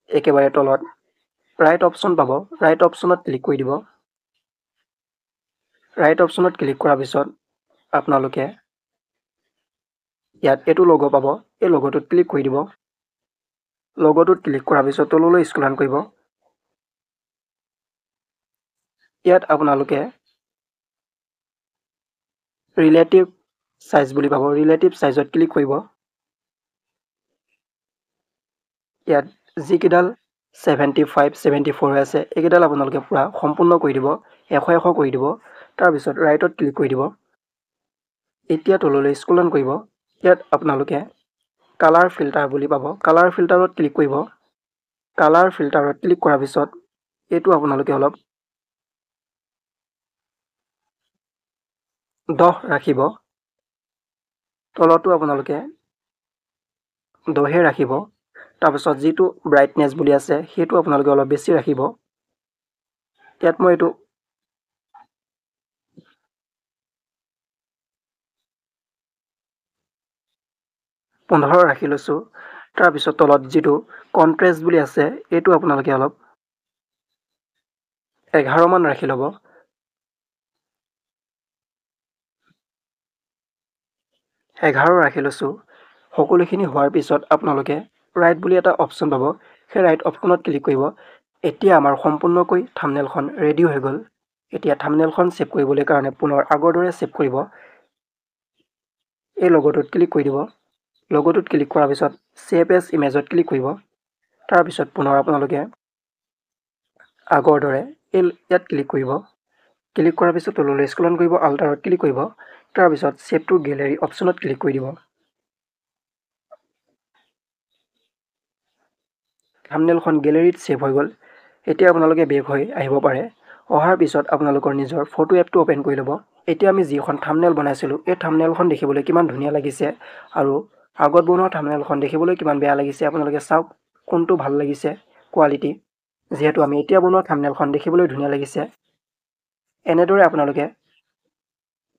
একেবাৰে তলত ৰাইট অপশ্যন পাব ৰাইট অপশ্যনত ক্লিক কৰি দিব ৰাইট অপশ্যনত ক্লিক কৰাৰ পিছত আপোনালোকে ইয়াত এইটো লগো পাব এই লগোটোত ক্লিক কৰি দিব লগোটোত ক্লিক কৰাৰ পিছত তললৈ স্ক্ৰল কৰিব ইয়াত আপোনালোকে ৰিলেটিভ সাইজ বুলি পাব ৰিলেটিভ সাইজত ক্লিক কৰিব ইয়াত যিকেইডাল 75 74 হৈ আছে এইকেইডাল আপোনালোকে পুৰা সম্পূৰ্ণ কৰি দিব 100 কৰি দিব তাৰপিছত ৰাইটত ক্লিক কৰি দিব এতিয়া তললৈ স্ক্ৰল কৰিব ইয়াত আপোনালোকে কালাৰ ফিল্টাৰ বুলি পাব কালাৰ ফিল্টাৰত ক্লিক কৰিব কালাৰ ফিল্টাৰত ক্লিক কৰাৰ পিছত এইটো আপোনালোকে অলপ 10 ৰাখিব তলতো আপোনালোকে 10 ৰাখিব তাৰপিছত যিটো ব্ৰাইটনেছ বুলি আছে সেইটো আপোনালোকে অলপ বেছি ৰাখিব ইয়াত মই এইটো 15 ৰাখি লৈছোঁ তাৰপিছত তলত যিটো কন্ট্ৰাষ্ট বুলি আছে এইটো আপোনালোকে অলপ 11 মান ৰাখি ল'ব 11 ৰাখি লৈছোঁ সকলোখিনি হোৱাৰ পিছত আপোনালোকে ৰাইট বুলি এটা অপশ্যন পাব সেই ৰাইট অপশ্যনত ক্লিক কৰিব এতিয়া আমাৰ সম্পূৰ্ণকৈ থাম্বনেলখন ৰেডি হৈ গ'ল এতিয়া থাম্বনেলখন সেভ কৰিবলৈ কাৰণে পুনৰ আগৰ দৰে সেভ কৰিব এই লগোটোত ক্লিক কৰি দিব লগোটোত ক্লিক কৰাৰ পিছত সেভ এজ ইমেজত ক্লিক কৰিব তাৰপিছত পুনৰ আপোনালোকে আগৰ দৰে ইয়াত ক্লিক কৰিব ক্লিক কৰাৰ পিছত তললৈ স্ক্ৰল কৰিব আল্টাৰত ক্লিক কৰিব তাৰপিছত সেভ টু গেলেৰী অপশ্যনত ক্লিক কৰি দিব থাম্বনেলখন গেলেৰীত সেভ হৈ গ'ল এতিয়া আপোনালোকে বেক হৈ আহিব পাৰে অহাৰ পিছত আপোনালোকৰ নিজৰ ফটো এপটো ওপেন কৰি ল'ব এতিয়া আমি যিখন থাম্বনেল বনাইছিলোঁ এই থাম্বনেলখন দেখিবলৈ কিমান ধুনীয়া লাগিছে আৰু আগত বনোৱা থাম্বনেলখন দেখিবলৈ কিমান বেয়া লাগিছে আপোনালোকে চাওক কোনটো ভাল লাগিছে কোৱালিটি যেহেতু আমি এতিয়া বনোৱা থাম্বনেলখন দেখিবলৈ ধুনীয়া লাগিছে এনেদৰে আপোনালোকে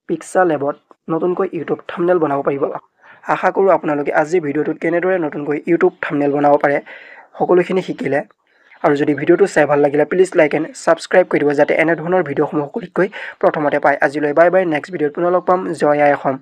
পিক্সেল লেবত নতুনকৈ ইউটিউব থাম্বনেল বনাব পাৰিব আশা কৰোঁ আপোনালোকে আজিৰ ভিডিঅ'টোত কেনেদৰে নতুনকৈ ইউটিউব থাম্বনেল বনাব পাৰে সকলোখিনি শিকিলে আৰু যদি ভিডিঅ'টো চাই ভাল লাগিলে প্লিজ লাইক এণ্ড ছাবস্ক্ৰাইব কৰি দিব যাতে এনে ধৰণৰ ভিডিঅ'সমূহ সকলোতকৈ প্ৰথমতে পায় আজিলৈ বাই বাই নেক্সট ভিডিঅ'ত পুনৰ লগ পাম জয় আই অসম